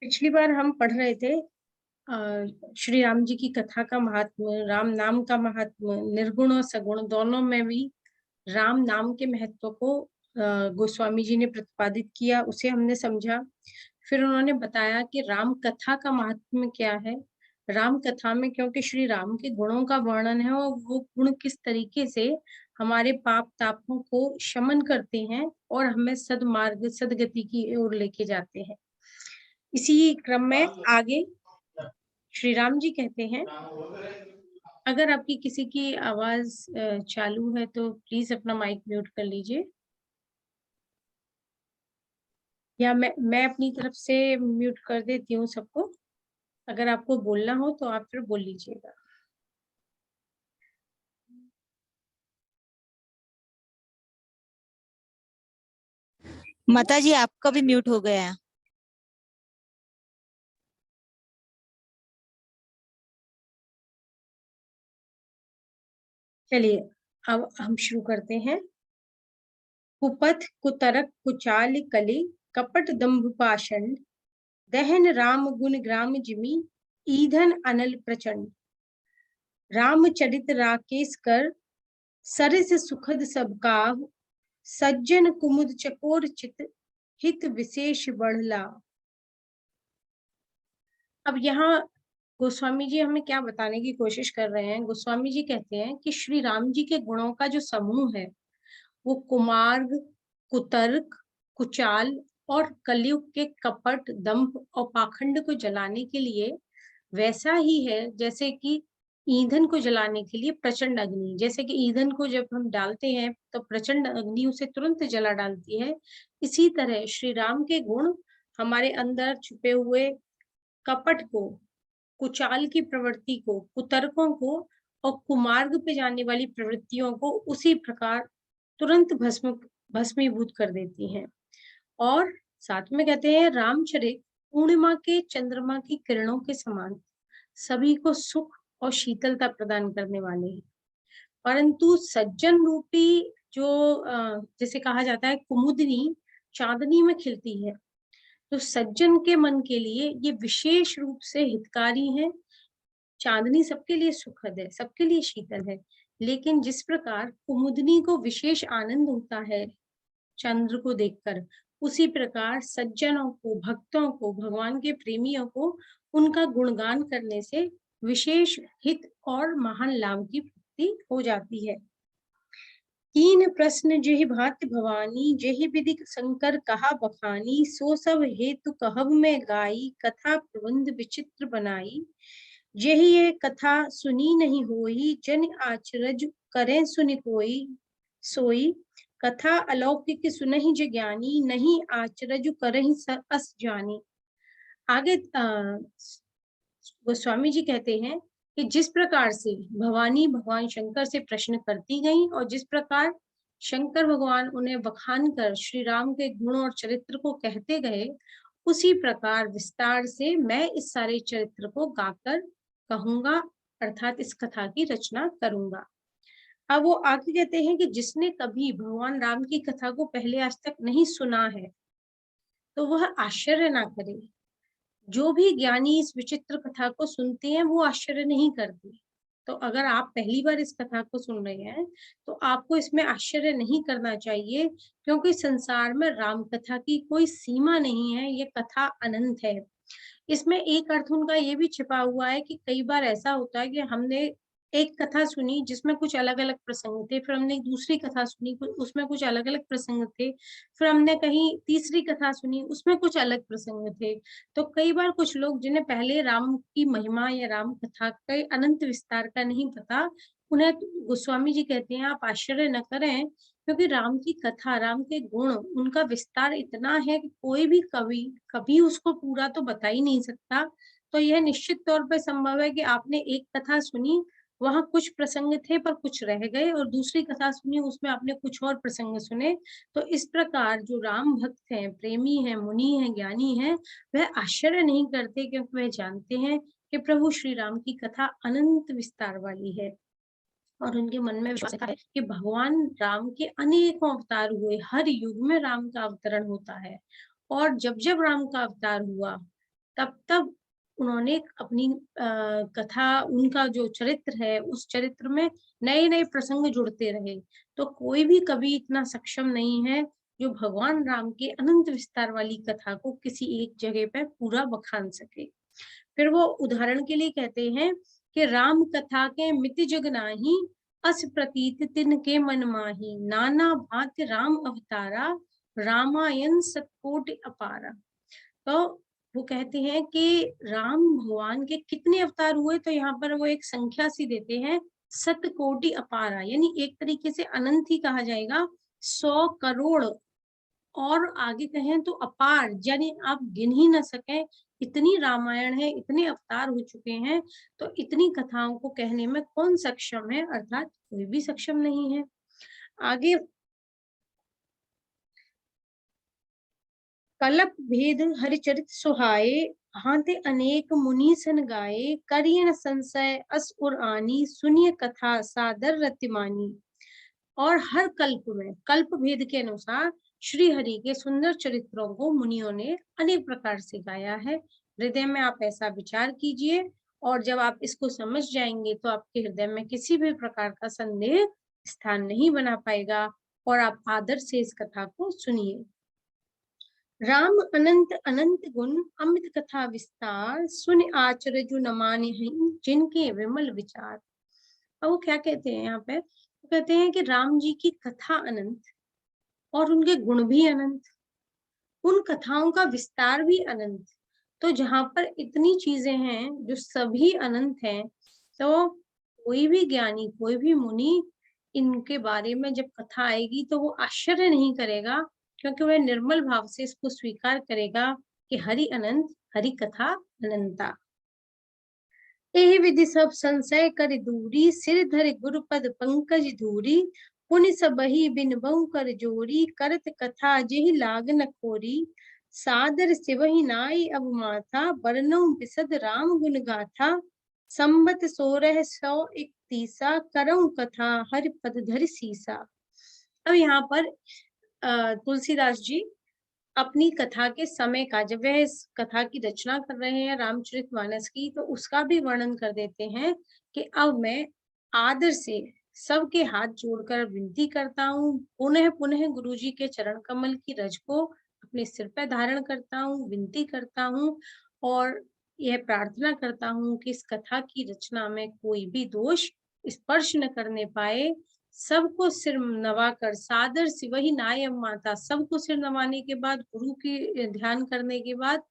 पिछली बार हम पढ़ रहे थे श्री राम जी की कथा का महात्म्य, राम नाम का महात्म्य, निर्गुण और सगुण दोनों में भी राम नाम के महत्व को गोस्वामी जी ने प्रतिपादित किया, उसे हमने समझा। फिर उन्होंने बताया कि राम कथा का महात्म्य क्या है। राम कथा में क्योंकि श्री राम के गुणों का वर्णन है और वो गुण किस तरीके से हमारे पाप तापों को शमन करते हैं और हमें सदमार्ग सदगति की ओर लेके जाते हैं। इसी क्रम में आगे श्री राम जी कहते हैं, अगर आपकी किसी की आवाज चालू है तो प्लीज अपना माइक म्यूट कर लीजिए, या मैं अपनी तरफ से म्यूट कर देती हूँ सबको। अगर आपको बोलना हो तो आप फिर बोल लीजिएगा। माता जी आपका भी म्यूट हो गया है। चलिए अब हम शुरू करते हैं। कुपथ कुतरक कुचाल कली कपट दंभ पाषंड दहन राम गुण ग्राम जिमि ईंधन अनल प्रचंड। रामचरित राकेश कर सरिस सुखद सब काहु सज्जन कुमुद चकोर चित हित विशेष बढ़ला। अब यहाँ गोस्वामी जी हमें क्या बताने की कोशिश कर रहे हैं। गोस्वामी जी कहते हैं कि श्री राम जी के गुणों का जो समूह है वो कुमार्ग, कुतर्क, कुचाल और कलयुग के कपट, दंभ और पाखंड को जलाने के लिए वैसा ही है जैसे कि ईंधन को जलाने के लिए प्रचंड अग्नि। जैसे कि ईंधन को जब हम डालते हैं तो प्रचंड अग्नि उसे तुरंत जला डालती है, इसी तरह श्री राम के गुण हमारे अंदर छुपे हुए कपट को, कुचाल की प्रवृत्ति को, कुतर्कों को और कुमार्ग पे जाने वाली प्रवृत्तियों को उसी प्रकार तुरंत भस्मीभूत कर देती हैं। और साथ में कहते हैं रामचरित पूर्णिमा के चंद्रमा की किरणों के समान सभी को सुख और शीतलता प्रदान करने वाले हैं। परंतु सज्जन रूपी जो जैसे कहा जाता है कुमुदनी चांदनी में खिलती है, तो सज्जन के मन के लिए ये विशेष रूप से हितकारी है। चांदनी सबके लिए सुखद है, सबके लिए शीतल है, लेकिन जिस प्रकार कुमुदनी को विशेष आनंद होता है चंद्र को देखकर, उसी प्रकार सज्जनों को, भक्तों को, भगवान के प्रेमियों को उनका गुणगान करने से विशेष हित और महान लाभ की प्राप्ति हो जाती है। तीन प्रश्न जेहि भांति भवानी जेहि विधि शंकर कहा बखानी सो सब हेतु कहब में गाई कथा प्रबंध विचित्र बनाई। जेहि ये कथा सुनी नहीं होई जन आचरज करें सुनि कोई सोई। कथा अलौकिक सुनहि जे ज्ञानी नहीं आचरज करहि अस जानी। आगे गोस्वामी जी कहते हैं कि जिस प्रकार से भवानी भगवान शंकर से प्रश्न करती गई और जिस प्रकार शंकर भगवान उन्हें बखान कर श्री राम के गुण और चरित्र को कहते गए, उसी प्रकार विस्तार से मैं इस सारे चरित्र को गाकर कहूंगा, अर्थात इस कथा की रचना करूंगा। अब वो आगे कहते हैं कि जिसने कभी भगवान राम की कथा को पहले आज तक नहीं सुना है तो वह आश्चर्य ना करे। जो भी ज्ञानी इस विचित्र कथा को सुनते हैं वो आश्चर्य नहीं करते। तो अगर आप पहली बार इस कथा को सुन रहे हैं तो आपको इसमें आश्चर्य नहीं करना चाहिए, क्योंकि संसार में राम कथा की कोई सीमा नहीं है, ये कथा अनंत है। इसमें एक अर्थ उनका ये भी छिपा हुआ है कि कई बार ऐसा होता है कि हमने एक कथा सुनी जिसमें कुछ अलग अलग प्रसंग थे, फिर हमने एक दूसरी कथा सुनी उसमें कुछ अलग अलग प्रसंग थे, फिर हमने कहीं तीसरी कथा सुनी उसमें कुछ अलग प्रसंग थे। तो कई बार कुछ लोग जिन्हें पहले राम की महिमा या राम कथा के अनंत विस्तार का नहीं पता, उन्हें गोस्वामी जी कहते हैं आप आश्चर्य न करें, क्योंकि राम की कथा, राम के गुण, उनका विस्तार इतना है कि कोई भी कवि कभी उसको पूरा तो बता ही नहीं सकता। तो यह निश्चित तौर पर संभव है कि आपने एक कथा सुनी, वहां कुछ प्रसंग थे पर कुछ रह गए, और दूसरी कथा सुनी उसमें आपने कुछ और प्रसंग सुने। तो इस प्रकार जो राम भक्त हैं, प्रेमी हैं, मुनि हैं, ज्ञानी हैं, वह आश्चर्य नहीं करते, क्योंकि वह जानते हैं कि प्रभु श्री राम की कथा अनंत विस्तार वाली है। और उनके मन में विश्वास है कि भगवान राम के अनेकों अवतार हुए, हर युग में राम का अवतरण होता है, और जब जब राम का अवतार हुआ तब तब उन्होंने अपनी कथा, उनका जो चरित्र है उस चरित्र में नए नए प्रसंग जुड़ते रहे। तो कोई भी कवि इतना सक्षम नहीं है जो भगवान राम के अनंत विस्तार वाली कथा को किसी एक जगह पे पूरा बखान सके। फिर वो उदाहरण के लिए कहते हैं कि राम कथा के मिति जग नाही, अस प्रतीत तिन के मन माही, नाना भांति राम अवतारा, रामायण सतकोटि अपारा। तो वो कहते हैं कि राम भगवान के कितने अवतार हुए, तो यहाँ पर वो एक संख्या सी देते हैं, सतकोटि अपारा, यानी एक तरीके से अनंत ही कहा जाएगा, 100 करोड़, और आगे कहें तो अपार, यानी आप गिन ही ना सकें, इतनी रामायण है, इतने अवतार हो चुके हैं। तो इतनी कथाओं को कहने में कौन सक्षम है, अर्थात कोई भी सक्षम नहीं है। आगे, कलप भेद हरिचरित सुहाए, हाथे अनेक मुनि सन गाए, करिय न संशय अस उर आनी, सुनिय कथा सादर रतिमानी। और हर कल्प में कल्प भेद के अनुसार श्री हरि के सुंदर चरित्रों को मुनियों ने अनेक प्रकार से गाया है। हृदय में आप ऐसा विचार कीजिए, और जब आप इसको समझ जाएंगे तो आपके हृदय में किसी भी प्रकार का संदेह स्थान नहीं बना पाएगा, और आप आदर से इस कथा को सुनिए। राम अनंत अनंत गुण, अमृत कथा विस्तार, सुन आचरजु न माने जिनके विमल विचार। और वो क्या कहते हैं यहाँ पे, वो कहते हैं कि राम जी की कथा अनंत, और उनके गुण भी अनंत, उन कथाओं का विस्तार भी अनंत। तो जहां पर इतनी चीजें हैं जो सभी अनंत हैं, तो कोई भी ज्ञानी, कोई भी मुनि इनके बारे में जब कथा आएगी तो वो आश्चर्य नहीं करेगा, क्योंकि वह निर्मल भाव से इसको स्वीकार करेगा कि हरि अनंत, हरि कथा अनंता। एहि विधि सब संशय कर दूरी, सिर धर गुरुपद पंकज धूरी, पुनि सबहि बिन बहु कर जोरी, करत कथा जेहि लाग न खोरी, सादर सिवहि नाई अब माथा, बरनऊ बिसद राम गुण गाथा, संबत 1631 करऊं कथा, हरि पद धरि सीसा। अब यहाँ पर तुलसीदास जी अपनी कथा के समय का, जब वह इस कथा की रचना कर रहे हैं रामचरितमानस की, तो उसका भी वर्णन कर देते हैं कि अब मैं आदर से सबके हाथ जोड़कर विनती करता हूँ, पुनः पुनः गुरु जी के चरण कमल की रज को अपने सिर पर धारण करता हूँ, विनती करता हूँ, और यह प्रार्थना करता हूँ कि इस कथा की रचना में कोई भी दोष स्पर्श न करने पाए। सबको सिर नवाकर, सादर से वही नाय माता, सबको सिर नवाने के बाद, गुरु की ध्यान करने के बाद,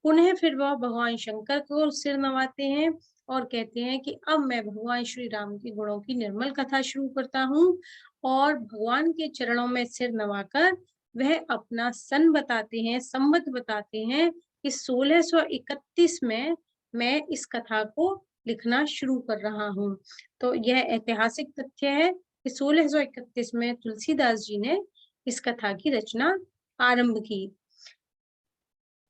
पुनः फिर वह भगवान शंकर को सिर नवाते हैं और कहते हैं कि अब मैं भगवान श्री राम के गुणों की निर्मल कथा शुरू करता हूँ। और भगवान के चरणों में सिर नवाकर वह अपना सन बताते हैं, संवत बताते हैं कि 1631 में मैं इस कथा को लिखना शुरू कर रहा हूँ। तो यह ऐतिहासिक तथ्य है कि 1631 में तुलसीदास जी ने इस कथा की रचना आरंभ की।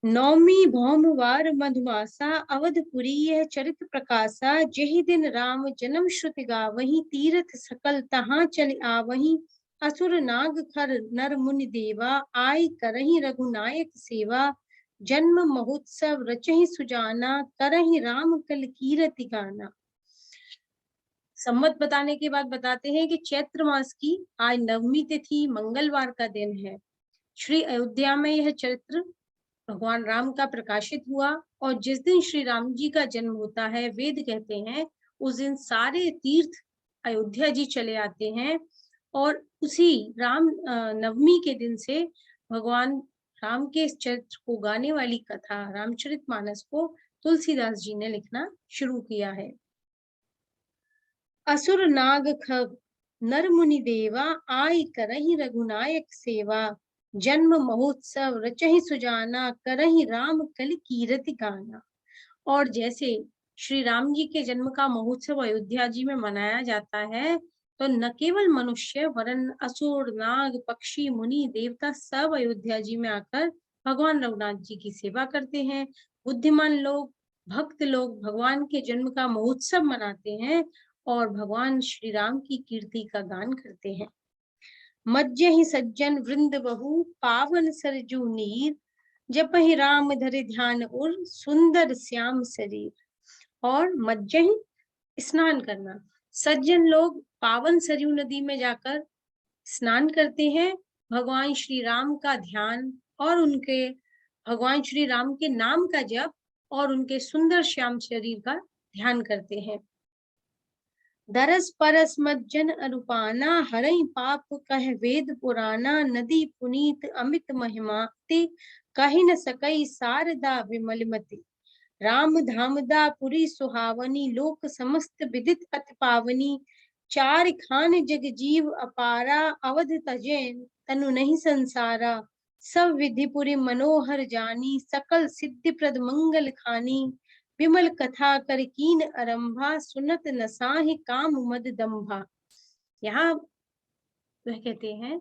नौमी भौमवार मधुमासा, अवधपुरी यह चरित प्रकाशा, जहि दिन राम जन्म श्रुति गावहीं, तीर्थ सकल तहाँ चल आवहीं, असुर नाग खर नर मुनि देवा, आय करहि रघुनायक सेवा, जन्म महोत्सव रचहि सुजाना, करहि राम कल कीरति गाना। सम्मत बताने के बाद बताते हैं कि चैत्र मास की आज नवमी तिथि मंगलवार का दिन है। श्री अयोध्या में यह चरित्र भगवान राम का प्रकाशित हुआ, और जिस दिन श्री राम जी का जन्म होता है, वेद कहते हैं उस दिन सारे तीर्थ अयोध्या जी चले आते हैं, और उसी राम नवमी के दिन से भगवान राम के इस चरित्र को गाने वाली कथा रामचरितमानस को तुलसीदास जी ने लिखना शुरू किया है। असुर नाग खग नर मुनि देवा, आय करहि रघुनायक सेवा, जन्म महोत्सव रचहि सुजाना, करहि राम कल कीरति गाना। और जैसे श्री राम जी के जन्म का महोत्सव अयोध्या जी में मनाया जाता है, तो न केवल मनुष्य वरन असुर नाग पक्षी मुनि देवता सब अयोध्या जी में आकर भगवान रघुनाथ जी की सेवा करते हैं। बुद्धिमान लोग, भक्त लोग भगवान के जन्म का महोत्सव मनाते हैं और भगवान श्री राम की कीर्ति का गान करते हैं। मज्जहि सज्जन वृंद बहु, पावन सरजू नीर, जपहि राम धरि ध्यान उर सुंदर श्याम शरीर। और मज्जहि स्नान करना। सज्जन लोग पावन सरयू नदी में जाकर स्नान करते हैं, भगवान श्री राम का ध्यान और उनके भगवान श्री राम के नाम का जप और उनके सुंदर श्याम शरीर का ध्यान करते हैं। दरस परस मज्जन अरूपाना हरई पाप कह वेद पुराना नदी पुनीत अमित महिमा ते कहि न सकई शारदा विमलमति। राम धामदा पुरी सुहावनी लोक समस्त विदित अति पावनी। चार खान जग जीव अपारा अवध तजें तनु नहीं संसारा। सब विधिपुरी मनोहर जानी सकल सिद्धि प्रद मंगल खानी। विमल कथा कर कीन आरंभा सुनत न साहि काम मद दंभा। यहाँ वह कहते हैं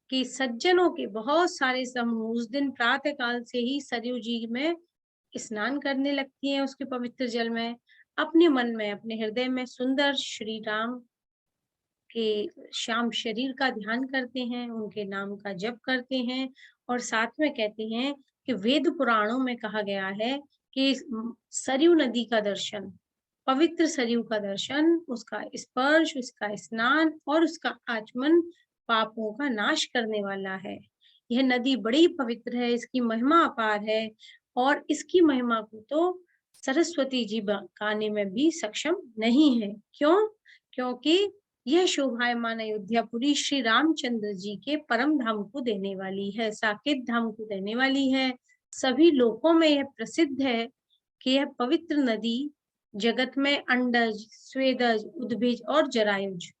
कि सज्जनों के बहुत सारे समूह उस दिन प्रातः काल से ही सरयू जी में स्नान करने लगती हैं, उसके पवित्र जल में, अपने मन में अपने हृदय में सुंदर श्री राम के श्याम शरीर का ध्यान करते हैं, उनके नाम का जप करते हैं। और साथ में कहते हैं कि वेद पुराणों में कहा गया है कि सरयू नदी का दर्शन, पवित्र सरयू का दर्शन, उसका स्पर्श, उसका स्नान और उसका आचमन पापों का नाश करने वाला है। यह नदी बड़ी पवित्र है, इसकी महिमा अपार है और इसकी महिमा को तो सरस्वती जी गाने में भी सक्षम नहीं है। क्यों? क्योंकि यह शोभायमान अयोध्यापुरी श्री रामचंद्र जी के परम धाम को देने वाली है, साकेत धाम को देने वाली है। सभी लोकों में यह प्रसिद्ध है कि यह पवित्र नदी जगत में अंडज, स्वेदज, उद्भिज और जरायुज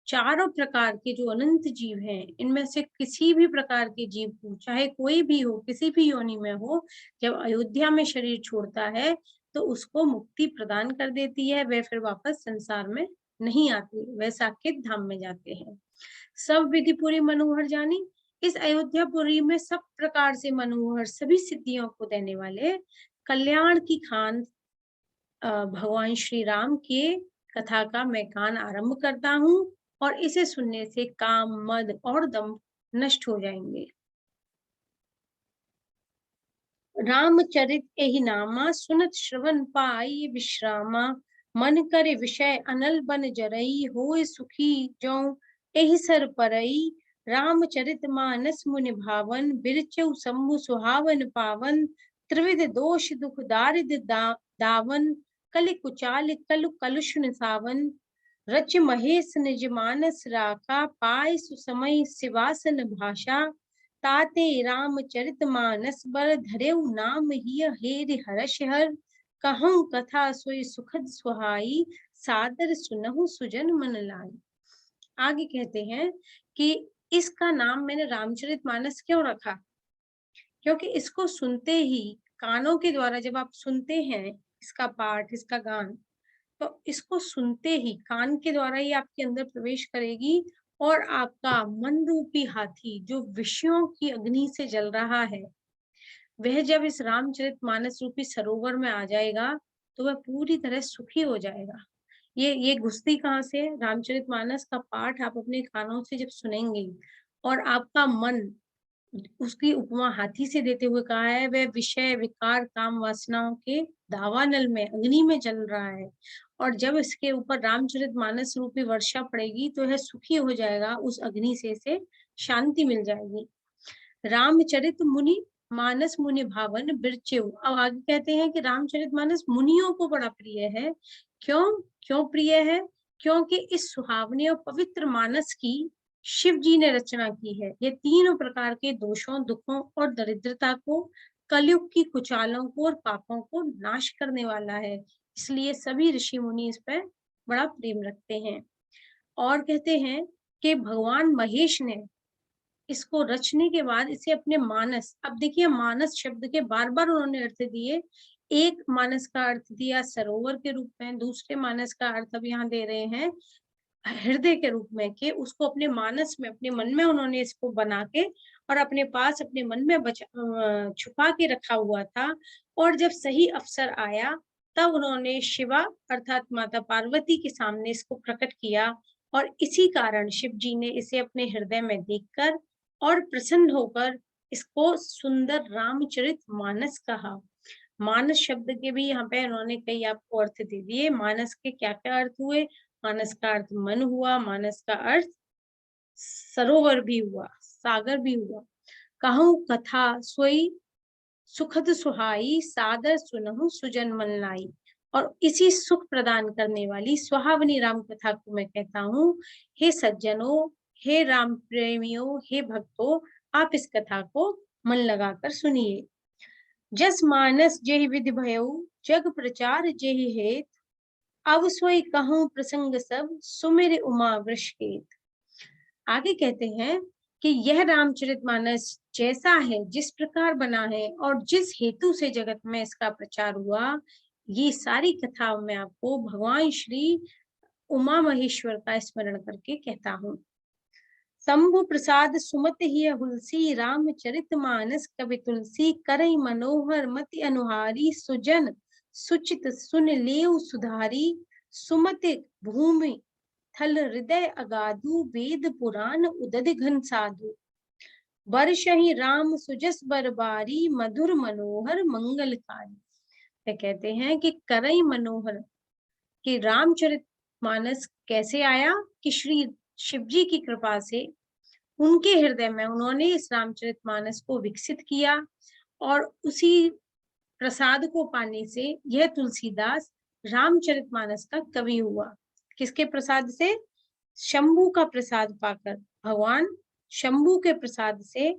चारों प्रकार के जो अनंत जीव हैं, इनमें से किसी भी प्रकार के जीव को, चाहे कोई भी हो, किसी भी योनि में हो, जब अयोध्या में शरीर छोड़ता है तो उसको मुक्ति प्रदान कर देती है। वे फिर वापस संसार में नहीं आते, वे साकेत धाम में जाते हैं। सब विधि पूरी मनोहर जानी। इस अयोध्यापुरी में सब प्रकार से मनोहर सभी सिद्धियों को देने वाले कल्याण की खान भगवान श्री राम के कथा का मैं गान आरंभ करता हूँ और इसे सुनने से काम, मद और दंभ नष्ट हो जाएंगे। रामचरित एहि नामा सुनत श्रवण पाई विश्रामा। मन करे विषय अनल बन जरई होय सुखी जो एहि सर परई। रामचरित मानस मुनि भावन बिरचउ शंभु सुहावन पावन। त्रिविध दोष दुख दारिद दावन कलि कुचाल कलु कलुष निसावन। रच महेश निज मानस राखा पाय सुसमय सिवासन भाषा। ताते रामचरित मानस बर धरेउ नाम हिय हेरि हर्ष हर। कहूं कथा सोई सुखद सुहाई सादर सुनहु सुजन मन लाई। आगे कहते हैं कि इसका नाम मैंने रामचरित मानस क्यों रखा? क्योंकि इसको सुनते ही कानों के द्वारा जब आप सुनते हैं इसका पाठ, इसका गान, तो इसको सुनते ही कान के द्वारा ही आपके अंदर प्रवेश करेगी और आपका मन रूपी हाथी जो विषयों की अग्नि से जल रहा है, वह जब इस रामचरित मानस रूपी सरोवर में आ जाएगा तो वह पूरी तरह सुखी हो जाएगा। ये घुसती कहाँ से? रामचरित मानस का पाठ आप अपने कानों से जब सुनेंगे और आपका मन, उसकी उपमा हाथी से देते हुए कहा है, वह विषय विकार काम वासनाओं के दावानल में, अग्नि में जल रहा है और जब इसके ऊपर रामचरित मानस रूपी वर्षा पड़ेगी तो यह सुखी हो जाएगा, उस अग्नि से इसे शांति मिल जाएगी। रामचरित मुनि मानस मुनि भावन बिरचेउ। अब आगे कहते हैं कि रामचरित मानस मुनियों को बड़ा प्रिय है। क्यों प्रिय है? क्योंकि इस सुहावने और पवित्र मानस की शिव जी ने रचना की है। ये तीनों प्रकार के दोषों, दुखों और दरिद्रता को, कलयुग की कुचालों को और पापों को नाश करने वाला है, इसलिए सभी ऋषि मुनि इस पर बड़ा प्रेम रखते हैं। और कहते हैं कि भगवान महेश ने इसको रचने के बाद इसे अपने मानस, अब देखिए मानस शब्द के बार बार उन्होंने अर्थ दिए। एक मानस का अर्थ दिया सरोवर के रूप में, दूसरे मानस का अर्थ अब यहाँ दे रहे हैं हृदय के रूप में, कि उसको अपने मानस में, अपने मन में उन्होंने इसको बना के और अपने पास अपने मन में छुपा के रखा हुआ था। और जब सही अवसर आया तब उन्होंने शिवा अर्थात माता पार्वती के सामने इसको प्रकट किया और इसी कारण शिव जी ने इसे अपने हृदय में देखकर और प्रसन्न होकर इसको सुंदर रामचरित मानस कहा। मानस शब्द के भी यहाँ पे उन्होंने कई आपको अर्थ दे दिए। मानस के क्या क्या अर्थ हुए? मानस का अर्थ मन हुआ, मानस का अर्थ सरोवर भी हुआ, सागर भी हुआ। कहूँ कथा सोई सुखद सुहाई, सादर सुनहु सुजन मन लाई। और इसी सुख प्रदान करने वाली सुहावनी राम कथा को मैं कहता हूँ, हे सज्जनों, हे राम प्रेमियों, हे भक्तों, आप इस कथा को मन लगाकर सुनिए। जस मानस जेहि विधि भयउ, जग प्रचार जेहि हेत, अब सोई कहूँ प्रसंग सब, सुमिर उमा वृषकेत। आगे कहते हैं कि यह रामचरितमानस जैसा है, जिस प्रकार बना है और जिस हेतु से जगत में इसका प्रचार हुआ, ये सारी कथा मैं आपको भगवान श्री उमा महेश्वर का स्मरण करके कहता हूँ। शंभु प्रसाद सुमत ही हुलसी, रामचरित मानस कवि तुलसी, करई मनोहर मति अनुहारी, सुजन सुचित सुन लेव सुधारी, सुमत भूमि थल हृदय अगाधु, वेद पुराण उदध घन साधु, वर्षहि राम सुजस बरबारी, मधुर मनोहर मंगलकारी। वे कहते हैं कि करई मनोहर कि रामचरित मानस कैसे आया कि श्री शिव जी की कृपा से उनके हृदय में उन्होंने इस रामचरित मानस को विकसित किया, और उसी प्रसाद को पाने से यह तुलसीदास रामचरितमानस का कवि हुआ। किसके प्रसाद से? शंभू का प्रसाद पाकर भगवान शंभू के प्रसाद से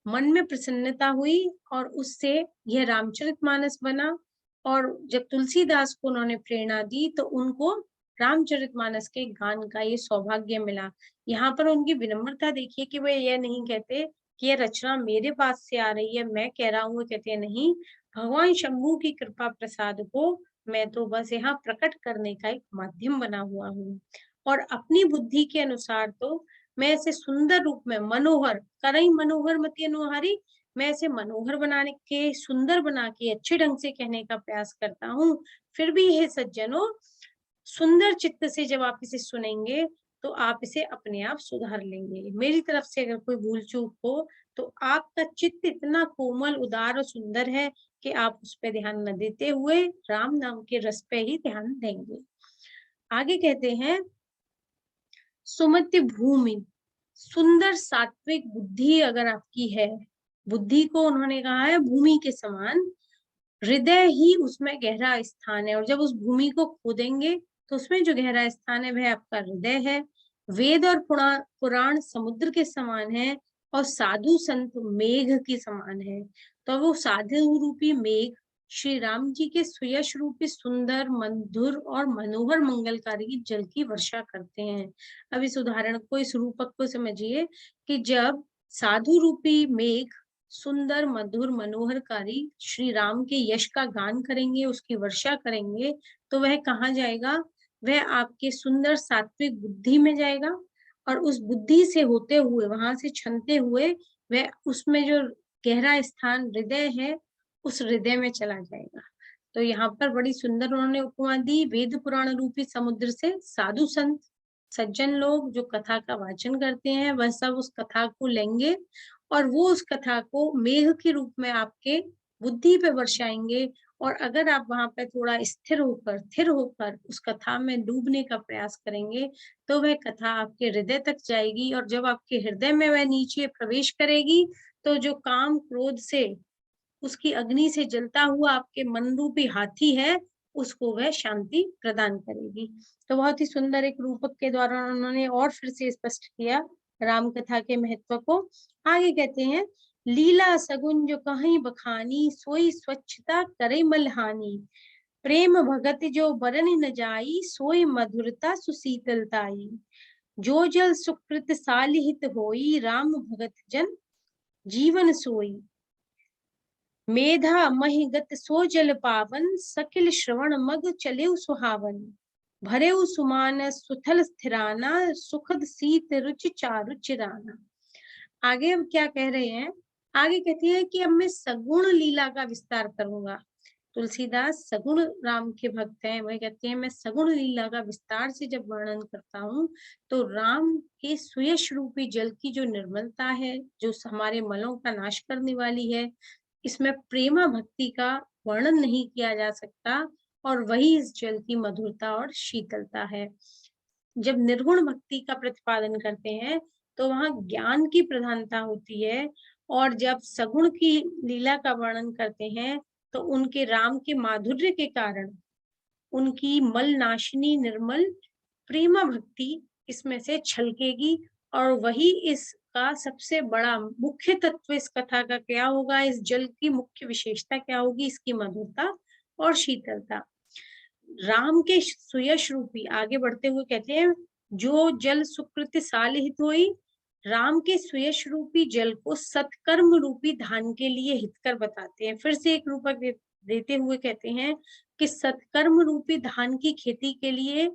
मन में प्रसन्नता हुई और उससे यह रामचरितमानस बना। और जब तुलसीदास को उन्होंने प्रेरणा दी तो उनको रामचरितमानस के गान का ये सौभाग्य मिला। यहाँ पर उनकी विनम्रता देखिए कि वे यह नहीं कहते कि यह रचना मेरे पास से आ रही है, मैं कह रहा हूँ, कहते हैं नहीं, भगवान शंभू की कृपा प्रसाद को मैं तो बस यहाँ प्रकट करने का एक माध्यम बना हुआ हूँ, और अपनी बुद्धि के अनुसार तो मैं ऐसे सुंदर रूप में मनोहर करई मनोहर मति अनुहारी, मैं ऐसे मनोहर बनाने के, सुंदर बना के अच्छे ढंग से कहने का प्रयास करता हूँ। फिर भी हे सज्जनों, सुंदर चित्त से जब आप इसे सुनेंगे तो आप इसे अपने आप सुधार लेंगे। मेरी तरफ से अगर कोई भूल चूक हो तो आपका चित्त इतना कोमल, उदार और सुंदर है कि आप उस पर ध्यान न देते हुए राम नाम के रस पे ही ध्यान देंगे। आगे कहते हैं, सुमति भूमि, सुंदर सात्विक बुद्धि अगर आपकी है, बुद्धि को उन्होंने कहा है भूमि के समान, हृदय ही उसमें गहरा स्थान है, और जब उस भूमि को खोदेंगे तो उसमें जो गहरा स्थान है वह आपका हृदय है। वेद और पुराण समुद्र के समान है, और साधु संत मेघ के समान है। तो वो साधु रूपी मेघ श्री राम जी के सुयश रूपी सुंदर, मधुर और मनोहर मंगलकारी जल की वर्षा करते हैं। अब इस उदाहरण को, इस रूपक को समझिए कि जब साधु रूपी मेघ सुंदर, मधुर, मनोहरकारी श्री राम के यश का गान करेंगे, उसकी वर्षा करेंगे, तो वह कहाँ जाएगा? वह आपके सुंदर सात्विक बुद्धि में जाएगा, और उस बुद्धि से होते हुए, वहां से छनते हुए, वह उसमें जो गहरा स्थान हृदय है, उस हृदय में चला जाएगा। तो यहाँ पर बड़ी सुंदर उन्होंने उपमा दी, वेद पुराण रूपी समुद्र से साधु संत सज्जन लोग जो कथा का वाचन करते हैं, वह सब उस कथा को लेंगे और वो उस कथा को मेघ के रूप में आपके बुद्धि पे वर्षाएंगे। और अगर आप वहां पे थोड़ा स्थिर होकर उस कथा में डूबने का प्रयास करेंगे तो वह कथा आपके हृदय तक जाएगी, और जब आपके हृदय में वह नीचे प्रवेश करेगी तो जो काम क्रोध से, उसकी अग्नि से जलता हुआ आपके मन रूपी हाथी है, उसको वह शांति प्रदान करेगी। तो बहुत ही सुंदर एक रूपक के द्वारा उन्होंने और फिर से स्पष्ट किया राम कथा के महत्व को। आगे कहते हैं, लीला सगुन जो कहीं बखानी, सोई स्वच्छता करे मलहानी, प्रेम भगत जो बरन न जाई, सोई मधुरता सुशीतलताई, जो जल सुकृत सालिहित होई, राम भगत जन जीवन सोई, मेधा महिगत सो जल पावन, सकिल श्रवण मग चले सुहावन, भरे सुमान सुथल स्थिराना, सुखद सीत रुचि चारु चिराना। आगे अब क्या कह रहे हैं? आगे कहती है कि अब मैं सगुण लीला का विस्तार करूंगा। तुलसीदास सगुण राम के भक्त हैं, वह कहते हैं मैं सगुण लीला का विस्तार से जब वर्णन करता हूँ तो राम के सुयश रूपी जल की जो निर्मलता है, जो हमारे मलों का नाश करने वाली है, इसमें प्रेमा भक्ति का वर्णन नहीं किया जा सकता, और वही इस जल की मधुरता और शीतलता है। जब निर्गुण भक्ति का प्रतिपादन करते हैं तो वहां ज्ञान की प्रधानता होती है, और जब सगुण की लीला का वर्णन करते हैं तो उनके राम के माधुर्य के कारण उनकी मल नाशिनी निर्मल प्रेमा भक्ति इसमें से छलकेगी, और वही इसका सबसे बड़ा मुख्य तत्व इस कथा का क्या होगा, इस जल की मुख्य विशेषता क्या होगी, इसकी मधुरता और शीतलता। राम के सुयश रूपी, आगे बढ़ते हुए कहते हैं, जो जल सुकृति सालिहित होई, राम के सुयश रूपी जल को सत्कर्म रूपी धान के लिए हितकर बताते हैं। फिर से एक रूपक देते हुए कहते हैं कि सत्कर्म रूपी धान की खेती के लिए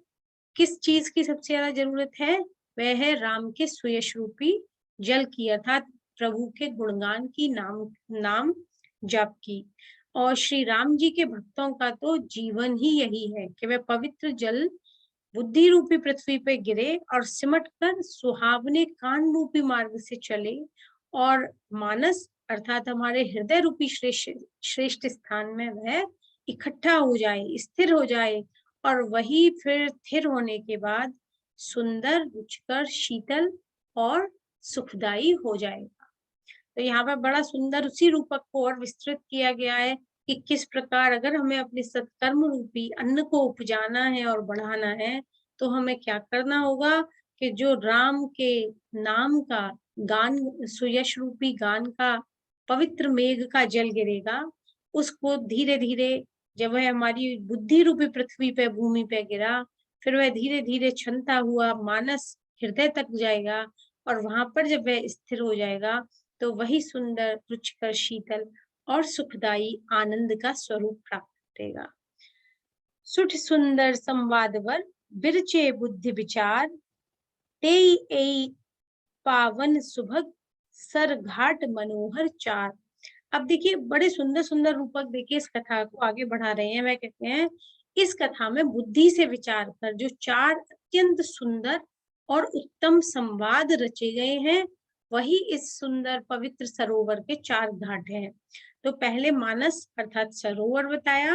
किस चीज की सबसे ज्यादा जरूरत है, वह है राम के सुयश रूपी जल की, अर्थात प्रभु के गुणगान की, नाम जाप की। और श्री राम जी के भक्तों का तो जीवन ही यही है कि वे पवित्र जल बुद्धि रूपी पृथ्वी पे गिरे और सिमट कर सुहावने कान रूपी मार्ग से चले, और मानस अर्थात हमारे हृदय रूपी श्रेष्ठ स्थान में वह इकट्ठा हो जाए, स्थिर हो जाए, और वही फिर स्थिर होने के बाद सुंदर, रुचिकर, शीतल और सुखदाई हो जाएगा। तो यहाँ पर बड़ा सुंदर उसी रूपक को और विस्तृत किया गया है कि किस प्रकार अगर हमें अपने सत्कर्म रूपी अन्न को उपजाना है और बढ़ाना है तो हमें क्या करना होगा कि जो राम के नाम का गान, सुयश रूपी गान का पवित्र मेघ का जल गिरेगा, उसको धीरे धीरे जब वह हमारी बुद्धि रूपी पृथ्वी पे, भूमि पे गिरा, फिर वह धीरे धीरे छनता हुआ मानस हृदय तक जाएगा, और वहां पर जब वह स्थिर हो जाएगा तो वही सुंदर, रुचिकर, शीतल और सुखदाई आनंद का स्वरूप प्राप्त करेगा। सुठ सुंदर संवाद वर बिरचे बुद्धि विचार, तेई एई पावन सुभग सर घाट मनोहर चार। अब देखिए बड़े सुंदर सुंदर रूपक देखिए इस कथा को आगे बढ़ा रहे हैं। वह कहते हैं इस कथा में बुद्धि से विचार कर जो चार अत्यंत सुंदर और उत्तम संवाद रचे गए हैं, वही इस सुंदर पवित्र सरोवर के चार घाट हैं। तो पहले मानस अर्थात सरोवर बताया,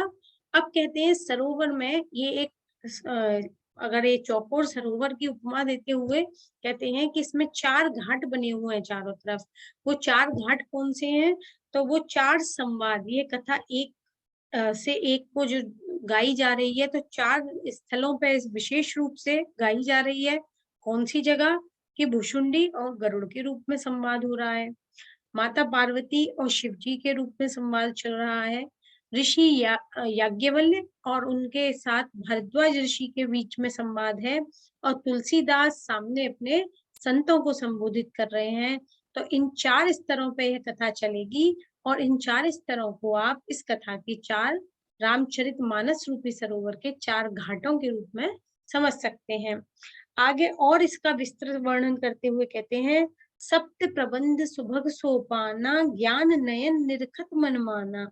अब कहते हैं सरोवर में ये एक अगर ये चौकोर सरोवर की उपमा देते हुए कहते हैं कि इसमें चार घाट बने हुए हैं चारों तरफ। वो चार घाट कौन से हैं, तो वो चार संवाद, ये कथा एक से एक को जो गाई जा रही है, तो चार स्थलों पे विशेष रूप से गाई जा रही है। कौन सी जगह, कि भुशुंडी और गरुड़ के रूप में संवाद हो रहा है, माता पार्वती और शिव जी के रूप में संवाद चल रहा है, ऋषि याज्ञवल्क्य और उनके साथ भरद्वाज ऋषि के बीच में संवाद है, और तुलसीदास सामने अपने संतों को संबोधित कर रहे हैं। तो इन चार स्तरों पे यह कथा चलेगी, और इन चार स्तरों को आप इस कथा की चार रामचरितमानस रूपी सरोवर के चार घाटों के रूप में समझ सकते हैं। आगे और इसका विस्तृत वर्णन करते हुए कहते हैं, सप्त प्रबंध सुभग सोपाना, ज्ञान नयन निरखत मन माना,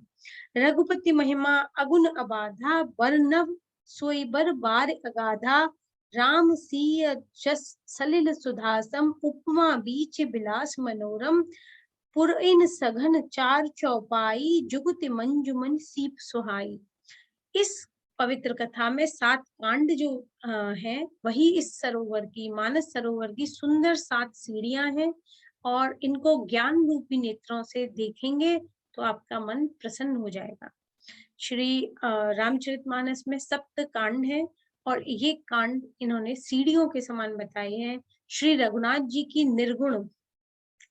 रघुपति महिमा अगुण अबाधा, बरनव सोई बर बार अगाधा, राम सीय जस सलिल सुधासम, उपमा बीच बिलास मनोरम, पुरइन सघन चार चौपाई, जुगति मंजुमन सीप सुहाई। इस पवित्र कथा में 7 कांड जो हैं, वही इस सरोवर की, मानस सरोवर की सुंदर 7 सीढ़ियां हैं, और इनको ज्ञान रूपी नेत्रों से देखेंगे तो आपका मन प्रसन्न हो जाएगा। श्री रामचरितमानस में 7 कांड हैं, और ये कांड इन्होंने सीढ़ियों के समान बताए हैं। श्री रघुनाथ जी की निर्गुण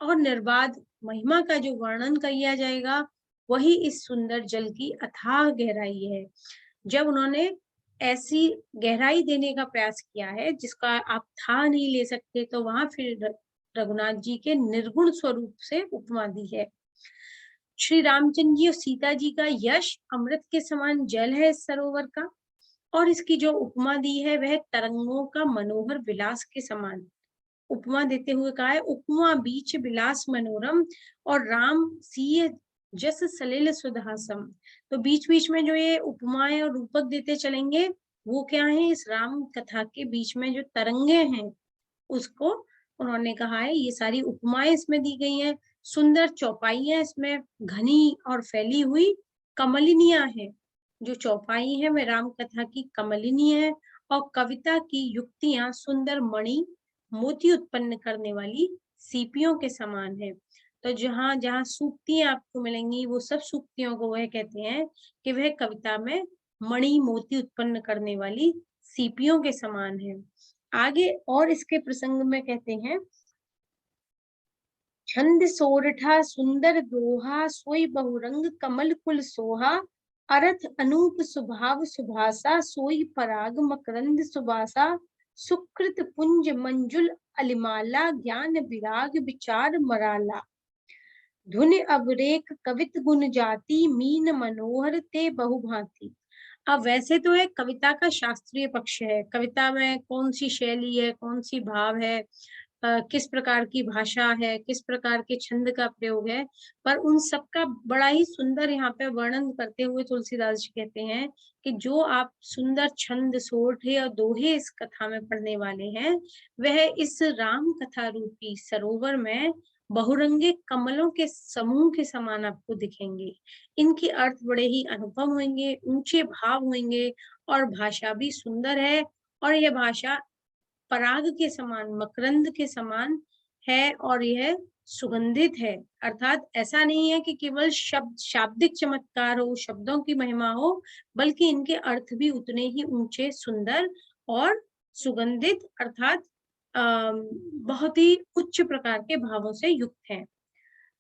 और निर्बाध महिमा का जो वर्णन किया जाएगा, वही इस सुंदर जल की अथाह गहराई है। जब उन्होंने ऐसी गहराई देने का प्रयास किया है जिसका आप था नहीं ले सकते, तो वहां फिर रघुनाथ जी के निर्गुण स्वरूप से उपमा दी है। श्री रामचंद्र जी और सीता जी का यश अमृत के समान जल है इस सरोवर का, और इसकी जो उपमा दी है वह तरंगों का मनोहर विलास के समान उपमा देते हुए कहा है, उपमा बीच विलास मनोरम, और राम सीय जस सलिल सुधासम। तो बीच बीच में जो ये उपमाएं और रूपक देते चलेंगे, वो क्या है, इस राम कथा के बीच में जो तरंगे हैं उसको उन्होंने कहा है, ये सारी उपमाएं इसमें दी गई हैं। सुंदर चौपाइयां इसमें घनी और फैली हुई कमलिनियां हैं। जो चौपाई है वह राम कथा की कमलिनी है, और कविता की युक्तियां सुंदर मणि मोती उत्पन्न करने वाली सीपियों के समान है। तो जहां जहां सूक्तियां आपको मिलेंगी, वो सब सूक्तियों को वह कहते हैं कि वह कविता में मणि मोती उत्पन्न करने वाली सीपियों के समान है। आगे और इसके प्रसंग में कहते हैं, छंद सोरठा सुंदर दोहा, सोई बहुरंग कमल कुल सोहा, अर्थ अनूप सुभाव सुभाषा, सोई पराग मकरंद सुबासा, सुकृत पुंज मंजुल अलिमाला, ज्ञान विराग विचार मराला, धुन अवरेक कवित गुण जाति, मीन मनोहर ते बहुभांति। अब वैसे तो है कविता का शास्त्रीय पक्ष है, कविता में कौन सी शैली है, कौन सी भाव है, किस प्रकार की भाषा है, किस प्रकार के छंद का प्रयोग है, पर उन सब का बड़ा ही सुंदर यहाँ पे वर्णन करते हुए तुलसीदास जी कहते हैं कि जो आप सुंदर छंद सोरठे और दोहे इस कथा में पढ़ने वाले हैं, वह इस राम कथा रूपी सरोवर में बहुरंगे कमलों के समूह के समान आपको दिखेंगे। इनके अर्थ बड़े ही अनुपम होंगे, ऊंचे भाव होंगे, और भाषा भी सुंदर है, और यह भाषा पराग के समान, मकरंद के समान है, और यह सुगंधित है। अर्थात ऐसा नहीं है कि केवल शब्द शाब्दिक चमत्कार हो, शब्दों की महिमा हो, बल्कि इनके अर्थ भी उतने ही ऊंचे, सुंदर और सुगंधित, अर्थात बहुत ही उच्च प्रकार के भावों से युक्त है।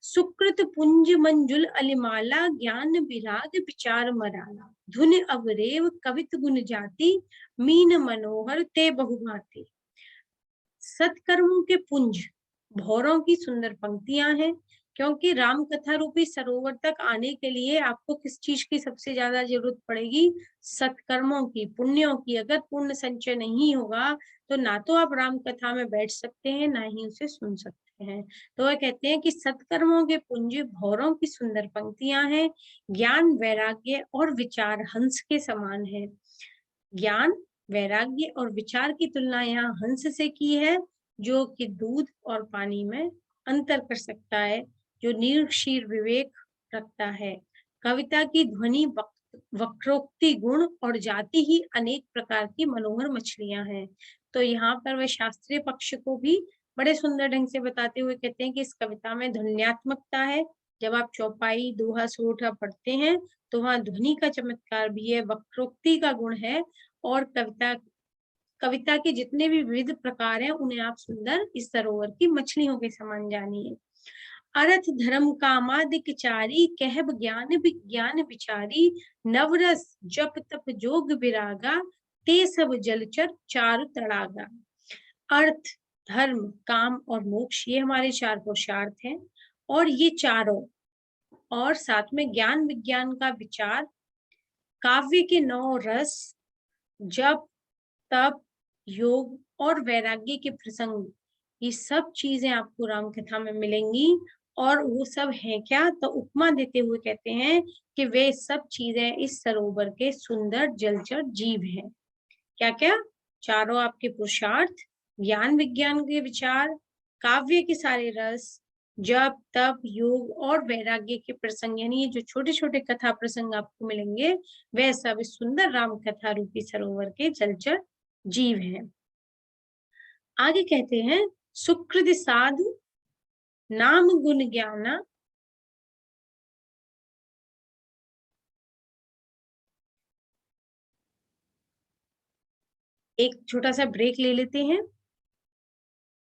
सुकृत पुंज मंजुल अलिमाला, ज्ञान विराग विचार मराला, धुन अवरेव कवित गुण जाति, मीन मनोहर ते बहुभांति। सत्कर्मों के पुंज, भौरों की सुंदर पंक्तियां हैं, क्योंकि राम कथा रूपी सरोवर तक आने के लिए आपको किस चीज की सबसे ज्यादा जरूरत पड़ेगी, सत्कर्मों की, पुण्यों की। अगर पुण्य संचय नहीं होगा तो ना तो आप राम कथा में बैठ सकते हैं, ना ही उसे सुन सकते हैं। तो वह कहते हैं कि सत्कर्मों के पुंज, भौरों की सुंदर पंक्तियां हैं, ज्ञान वैराग्य और विचार हंस के समान है। ज्ञान, वैराग्य और विचार की तुलना यहाँ हंस से की है, जो कि दूध और पानी में अंतर कर सकता है, जो निर्क्षीर विवेक रखता है। कविता की ध्वनि, वक्रोक्ति, गुण और जाति ही अनेक प्रकार की मनोहर मछलियां हैं। तो यहाँ पर वे शास्त्रीय पक्ष को भी बड़े सुंदर ढंग से बताते हुए कहते हैं कि इस कविता में ध्वन्यात्मकता है। जब आप चौपाई, दोहा, सोरठा पढ़ते हैं तो वहां ध्वनि का चमत्कार भी है, वक्रोक्ति का गुण है, और कविता के जितने भी विविध प्रकार हैं उन्हें आप सुंदर इस सरोवर की मछलियों के समान जानिए। अर्थ धर्म कामादिक चारी, कहब ज्ञान विज्ञान विचारी, नवरस जप तप जोग विरागा, ते सब जलचर चारु तड़ागा। अर्थ, धर्म, काम और मोक्ष, ये हमारे चार पुरुषार्थ हैं, और ये चारों, और साथ में ज्ञान विज्ञान का विचार, काव्य के 9 रस, जप, तप, योग और वैराग्य के प्रसंग, ये सब चीजें आपको राम कथा में मिलेंगी। और वो सब है क्या, तो उपमा देते हुए कहते हैं कि वे सब चीजें इस सरोवर के सुंदर जलचर जीव हैं। क्या क्या? चारों आपके पुरुषार्थ, ज्ञान विज्ञान के विचार, काव्य के सारे रस, जप, तप, योग और वैराग्य के प्रसंग, यानी ये जो छोटे छोटे कथा प्रसंग आपको मिलेंगे, वह सब इस सुंदर राम कथा रूपी सरोवर के जलचर जीव हैं। आगे कहते हैं, सुकृत साधु नाम गुण ज्ञाना। एक छोटा सा ब्रेक ले लेते हैं।